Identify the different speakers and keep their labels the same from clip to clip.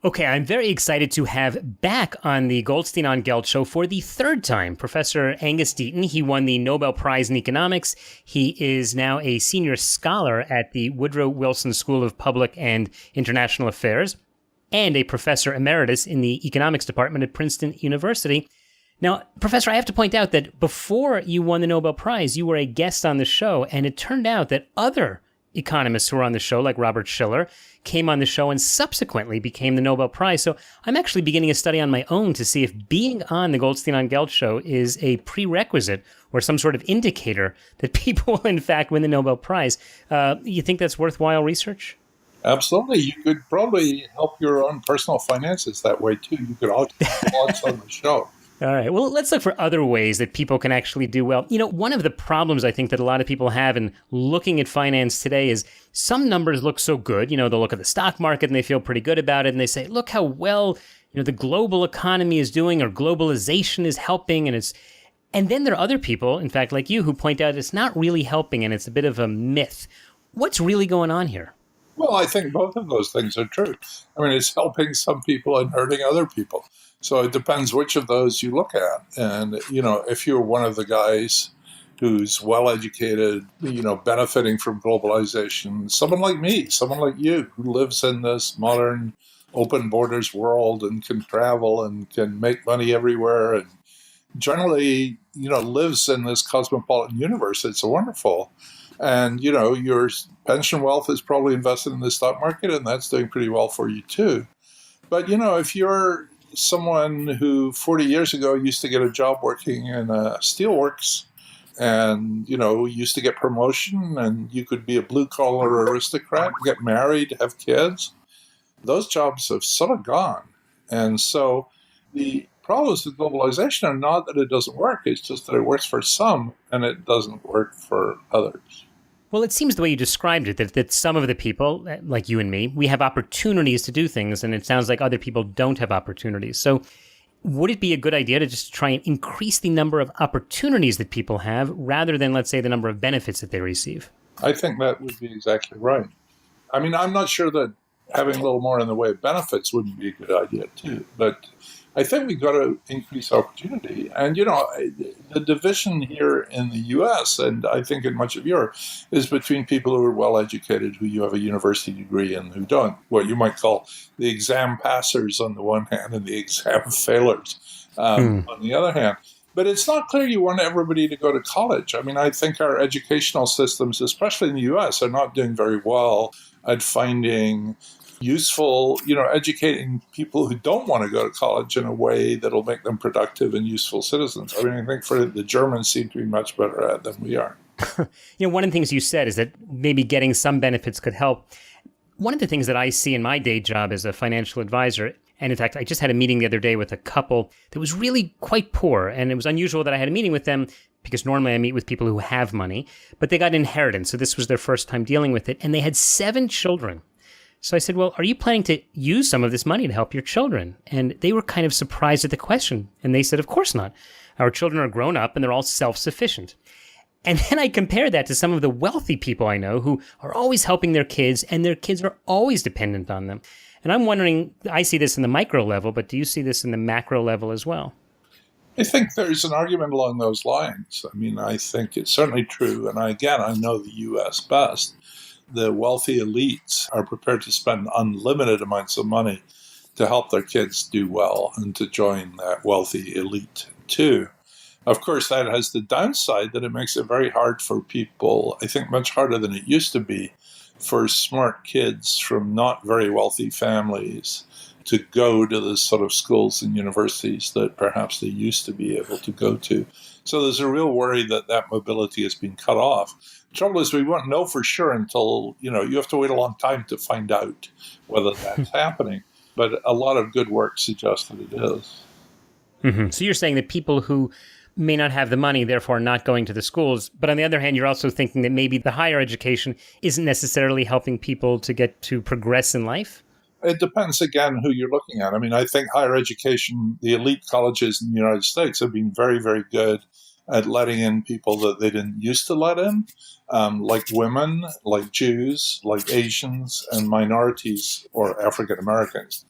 Speaker 1: Okay, I'm very excited to have back on the Goldstein on Gelt show for the third time Professor Angus Deaton. He won the Nobel Prize in Economics. He is now a senior scholar at the Woodrow Wilson School of Public and International Affairs and a Professor Emeritus in the Economics Department at Princeton University. Now, Professor, I have to point out that before you won the Nobel Prize, you were a guest on the show, and it turned out that other economists who were on the show, like Robert Shiller, came on the show and subsequently became the Nobel Prize. So I'm actually beginning a study on my own to see if being on the Goldstein on Gelt show is a prerequisite or some sort of indicator that people will in fact win the Nobel Prize. You think that's worthwhile research?
Speaker 2: Absolutely. You could probably help your own personal finances that way too. You could also launch on the show.
Speaker 1: All right. Well, let's look for other ways that people can actually do well. You know, one of the problems I think that a lot of people have in looking at finance today is some numbers look so good. You know, they'll look at the stock market and they feel pretty good about it. And they say, look how well, the global economy is doing, or globalization is helping. And then there are other people, in fact, like you, who point out it's not really helping and it's a bit of a myth. What's really going on here?
Speaker 2: Well, I think both of those things are true. I mean, it's helping some people and hurting other people. So it depends which of those you look at. And, if you're one of the guys who's well-educated, benefiting from globalization, someone like me, someone like you, who lives in this modern open borders world and can travel and can make money everywhere and generally, lives in this cosmopolitan universe, it's wonderful. And, your pension wealth is probably invested in the stock market, and that's doing pretty well for you too. But, if you're someone who 40 years ago used to get a job working in a steelworks and, used to get promotion, and you could be a blue-collar aristocrat, get married, have kids, those jobs have sort of gone. And so the problems with globalization are not that it doesn't work, it's just that it works for some and it doesn't work for others.
Speaker 1: Well, it seems the way you described it, that some of the people, like you and me, we have opportunities to do things, and it sounds like other people don't have opportunities. So would it be a good idea to just try and increase the number of opportunities that people have rather than, let's say, the number of benefits that they receive?
Speaker 2: I think that would be exactly right. I mean, I'm not sure that having a little more in the way of benefits wouldn't be a good idea too, but I think we've got to increase opportunity. And, the division here in the U.S., and I think in much of Europe, is between people who are well-educated, who you have a university degree, and who don't. What you might call the exam passers on the one hand and the exam failures on the other hand. But it's not clear you want everybody to go to college. I mean, I think our educational systems, especially in the U.S., are not doing very well at finding useful, educating people who don't want to go to college in a way that'll make them productive and useful citizens. I mean, I think the Germans seem to be much better at it than we are.
Speaker 1: One of the things you said is that maybe getting some benefits could help. One of the things that I see in my day job as a financial advisor, and in fact, I just had a meeting the other day with a couple that was really quite poor, and it was unusual that I had a meeting with them because normally I meet with people who have money, but they got inheritance, so this was their first time dealing with it, and they had 7 children. So I said, well, are you planning to use some of this money to help your children? And they were kind of surprised at the question. And they said, of course not. Our children are grown up and they're all self-sufficient. And then I compared that to some of the wealthy people I know who are always helping their kids, and their kids are always dependent on them. And I'm wondering, I see this in the micro level, but do you see this in the macro level as well?
Speaker 2: I think there's an argument along those lines. I mean, I think it's certainly true. And I know the U.S. best. The wealthy elites are prepared to spend unlimited amounts of money to help their kids do well and to join that wealthy elite too. Of course, that has the downside that it makes it very hard for people, I think much harder than it used to be, for smart kids from not very wealthy families to go to the sort of schools and universities that perhaps they used to be able to go to. So there's a real worry that mobility has been cut off. The trouble is we won't know for sure until, you have to wait a long time to find out whether that's happening. But a lot of good work suggests that it is.
Speaker 1: Mm-hmm. So you're saying that people who may not have the money, therefore not going to the schools. But on the other hand, you're also thinking that maybe the higher education isn't necessarily helping people to get to progress in life?
Speaker 2: It depends, again, who you're looking at. I mean, I think higher education, the elite colleges in the United States have been very, very good at letting in people that they didn't used to let in, like women, like Jews, like Asians, and minorities or African Americans.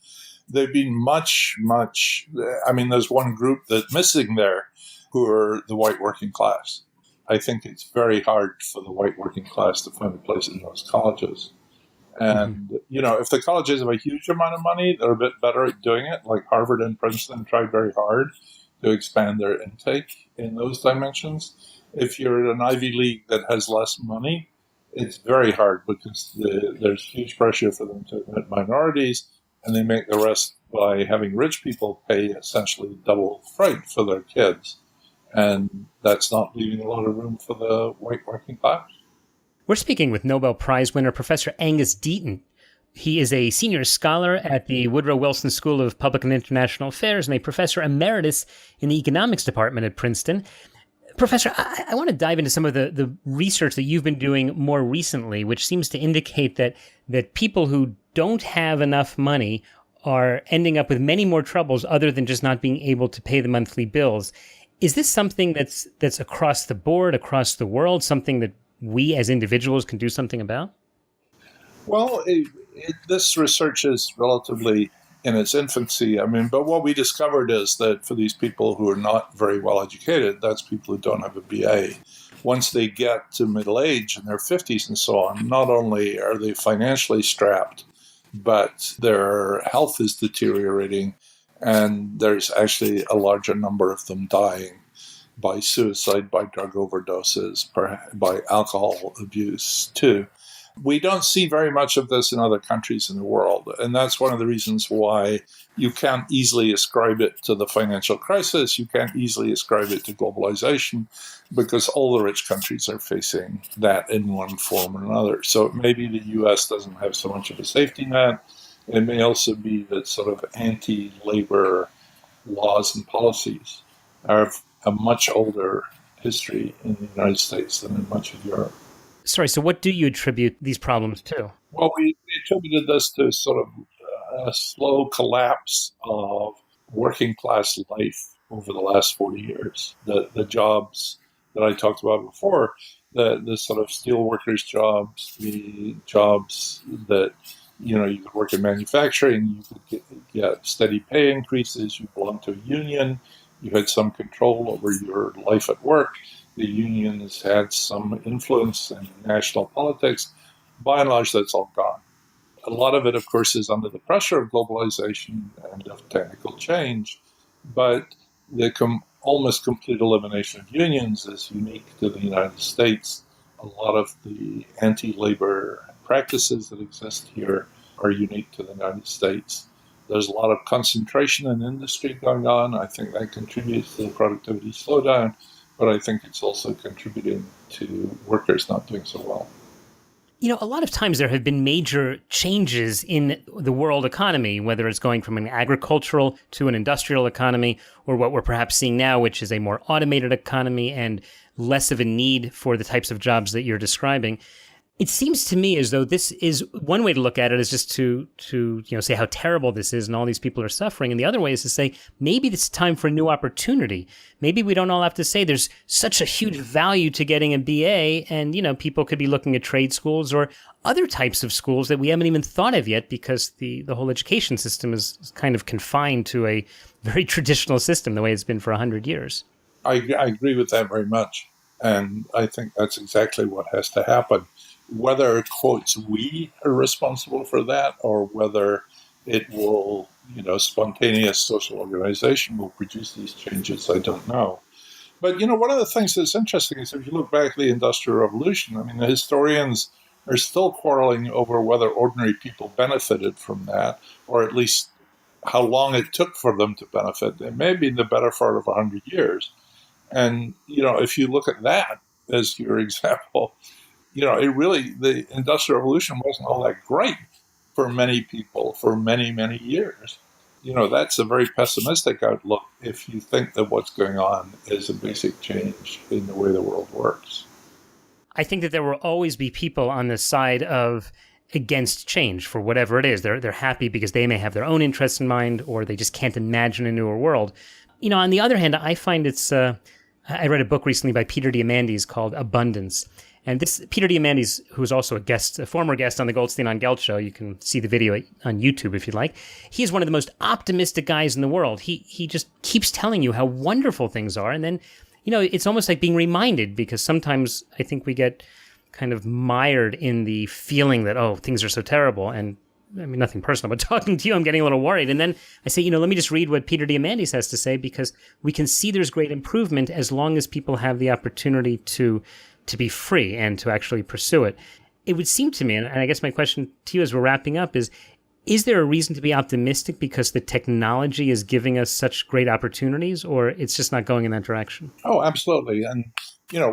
Speaker 2: they've been much, I mean, there's one group that's missing there who are the white working class. I think it's very hard for the white working class to find a place in those colleges. And, if the colleges have a huge amount of money, they're a bit better at doing it. Like Harvard and Princeton tried very hard to expand their intake in those dimensions. If you're at an Ivy League that has less money, it's very hard because there's huge pressure for them to admit minorities, and they make the rest by having rich people pay essentially double freight for their kids. And that's not leaving a lot of room for the white working class.
Speaker 1: We're speaking with Nobel Prize winner Professor Angus Deaton. He is a senior scholar at the Woodrow Wilson School of Public and International Affairs and a Professor Emeritus in the Economics Department at Princeton. Professor, I want to dive into some of the research that you've been doing more recently, which seems to indicate that people who don't have enough money are ending up with many more troubles other than just not being able to pay the monthly bills. Is this something that's across the board, across the world, something that we as individuals can do something about?
Speaker 2: Well, this research is relatively in its infancy. I mean, but what we discovered is that for these people who are not very well educated, that's people who don't have a BA, once they get to middle age in their 50s and so on, not only are they financially strapped, but their health is deteriorating, and there's actually a larger number of them dying by suicide, by drug overdoses, by alcohol abuse too. We don't see very much of this in other countries in the world, and that's one of the reasons why you can't easily ascribe it to the financial crisis. You can't easily ascribe it to globalization, because all the rich countries are facing that in one form or another. So maybe the U.S. doesn't have so much of a safety net. It may also be that sort of anti-labor laws and policies are a much older history in the United States than in much of Europe.
Speaker 1: Sorry, so what do you attribute these problems to?
Speaker 2: Well, we attributed this to sort of a slow collapse of working class life over the last 40 years. The jobs that I talked about before, the sort of steel workers' jobs, the jobs that, you could work in manufacturing, you could get steady pay increases, you belong to a union, you had some control over your life at work. The unions had some influence in national politics. By and large, that's all gone. A lot of it, of course, is under the pressure of globalization and of technical change, but the almost complete elimination of unions is unique to the United States. A lot of the anti-labor practices that exist here are unique to the United States. There's a lot of concentration in industry going on. I think that contributes to the productivity slowdown, but I think it's also contributing to workers not doing so well.
Speaker 1: A lot of times there have been major changes in the world economy, whether it's going from an agricultural to an industrial economy, or what we're perhaps seeing now, which is a more automated economy and less of a need for the types of jobs that you're describing. It seems to me as though this is one way to look at it is just to say how terrible this is and all these people are suffering. And the other way is to say, maybe it's time for a new opportunity. Maybe we don't all have to say there's such a huge value to getting a BA, and, people could be looking at trade schools or other types of schools that we haven't even thought of yet, because the whole education system is kind of confined to a very traditional system, the way it's been for 100 years.
Speaker 2: I agree with that very much. And I think that's exactly what has to happen. Whether, quotes, we are responsible for that, or whether it will, spontaneous social organization will produce these changes, I don't know. But, one of the things that's interesting is if you look back at the Industrial Revolution, I mean, the historians are still quarreling over whether ordinary people benefited from that, or at least how long it took for them to benefit. It may have been the better part of 100 years. And, if you look at that as your example, the Industrial Revolution wasn't all that great for many people for many, many years. That's a very pessimistic outlook if you think that what's going on is a basic change in the way the world works.
Speaker 1: I think that there will always be people on the side of against change for whatever it is. They're happy because they may have their own interests in mind, or they just can't imagine a newer world. On the other hand, I find it's... I read a book recently by Peter Diamandis called Abundance. And this Peter Diamandis, who's also a former guest on the Goldstein on Gelt show, you can see the video on YouTube if you'd like. He is one of the most optimistic guys in the world. He just keeps telling you how wonderful things are. And then, it's almost like being reminded, because sometimes I think we get kind of mired in the feeling that, oh, things are so terrible. And I mean, nothing personal, but talking to you, I'm getting a little worried. And then I say, let me just read what Peter Diamandis has to say, because we can see there's great improvement as long as people have the opportunity to be free and to actually pursue it. It would seem to me, and I guess my question to you as we're wrapping up is there a reason to be optimistic because the technology is giving us such great opportunities, or it's just not going in that direction?
Speaker 2: Oh, absolutely. And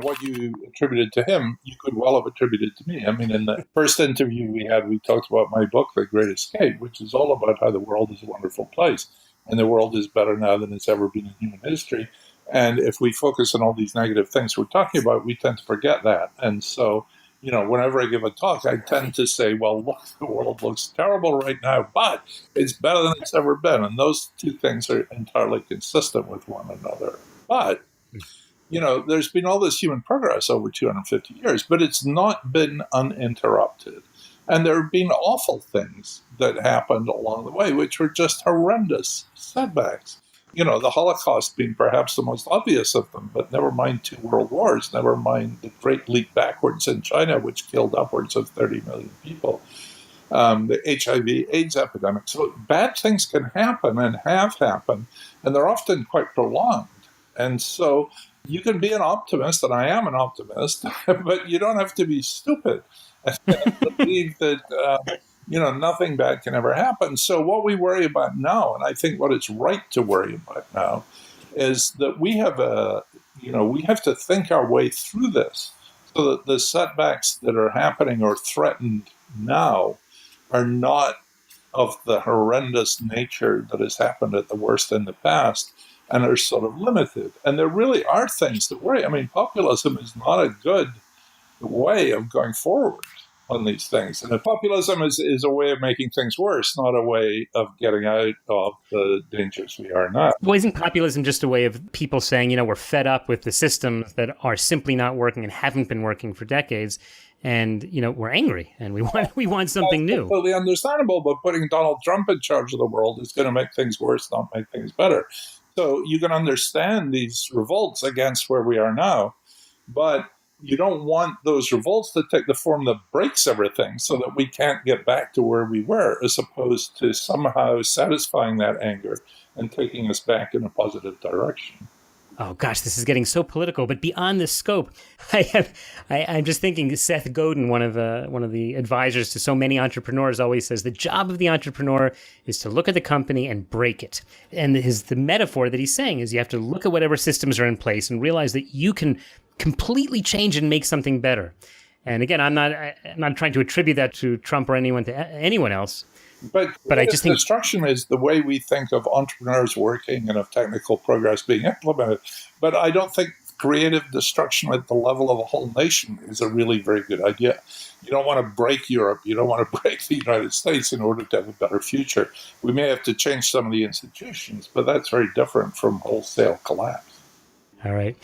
Speaker 2: what you attributed to him, you could well have attributed to me. I mean, in the first interview we had, we talked about my book, The Great Escape, which is all about how the world is a wonderful place. And the world is better now than it's ever been in human history. And if we focus on all these negative things we're talking about, we tend to forget that. And so, whenever I give a talk, I tend to say, well, look, the world looks terrible right now, but it's better than it's ever been. And those two things are entirely consistent with one another. But there's been all this human progress over 250 years, but it's not been uninterrupted. And there have been awful things that happened along the way, which were just horrendous setbacks. The Holocaust being perhaps the most obvious of them, but never mind 2 world wars, never mind the great leap backwards in China, which killed upwards of 30 million people, the HIV/AIDS epidemic. So bad things can happen and have happened, and they're often quite prolonged. And so you can be an optimist, and I am an optimist, but you don't have to be stupid and believe that, nothing bad can ever happen. So what we worry about now, and I think what it's right to worry about now, is that we have to think our way through this so that the setbacks that are happening or threatened now are not of the horrendous nature that has happened at the worst in the past, and are sort of limited. And there really are things that worry. I mean, populism is not a good way of going forward on these things. And populism is a way of making things worse, not a way of getting out of the dangers we are now.
Speaker 1: Well, isn't populism just a way of people saying, we're fed up with the systems that are simply not working and haven't been working for decades, and, we're angry and we want something new?
Speaker 2: That's totally understandable, but putting Donald Trump in charge of the world is going to make things worse, not make things better. So you can understand these revolts against where we are now, but you don't want those revolts to take the form that breaks everything so that we can't get back to where we were, as opposed to somehow satisfying that anger and taking us back in a positive direction.
Speaker 1: Oh gosh, this is getting so political. But beyond the scope, I'm just thinking. Seth Godin, one of the advisors to so many entrepreneurs, always says the job of the entrepreneur is to look at the company and break it. And the metaphor that he's saying is you have to look at whatever systems are in place and realize that you can completely change and make something better. And again, I'm not trying to attribute that to Trump or anyone else. But I just think
Speaker 2: destruction is the way we think of entrepreneurs working and of technical progress being implemented. But I don't think creative destruction at the level of a whole nation is a really very good idea. You don't want to break Europe. You don't want to break the United States in order to have a better future. We may have to change some of the institutions, but that's very different from wholesale collapse.
Speaker 1: All right.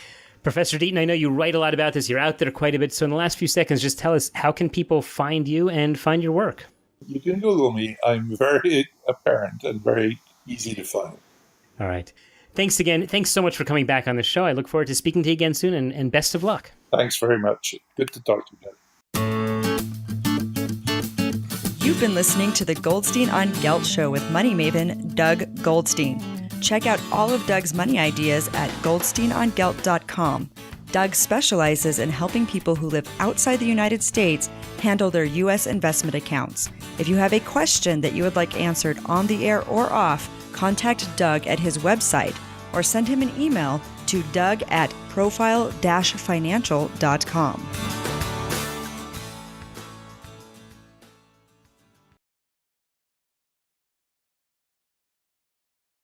Speaker 1: Professor Deaton, I know you write a lot about this. You're out there quite a bit. So in the last few seconds, just tell us, how can people find you and find your work?
Speaker 2: You can Google me. I'm very apparent and very easy to find.
Speaker 1: All right. Thanks again. Thanks so much for coming back on the show. I look forward to speaking to you again soon, and best of luck.
Speaker 2: Thanks very much. Good to talk to you
Speaker 3: again. You've been listening to the Goldstein on Gelt show with money maven Doug Goldstein. Check out all of Doug's money ideas at goldsteinongelt.com. Doug specializes in helping people who live outside the United States handle their U.S. investment accounts. If you have a question that you would like answered on the air or off, contact Doug at his website or send him an email to doug@profile-financial.com.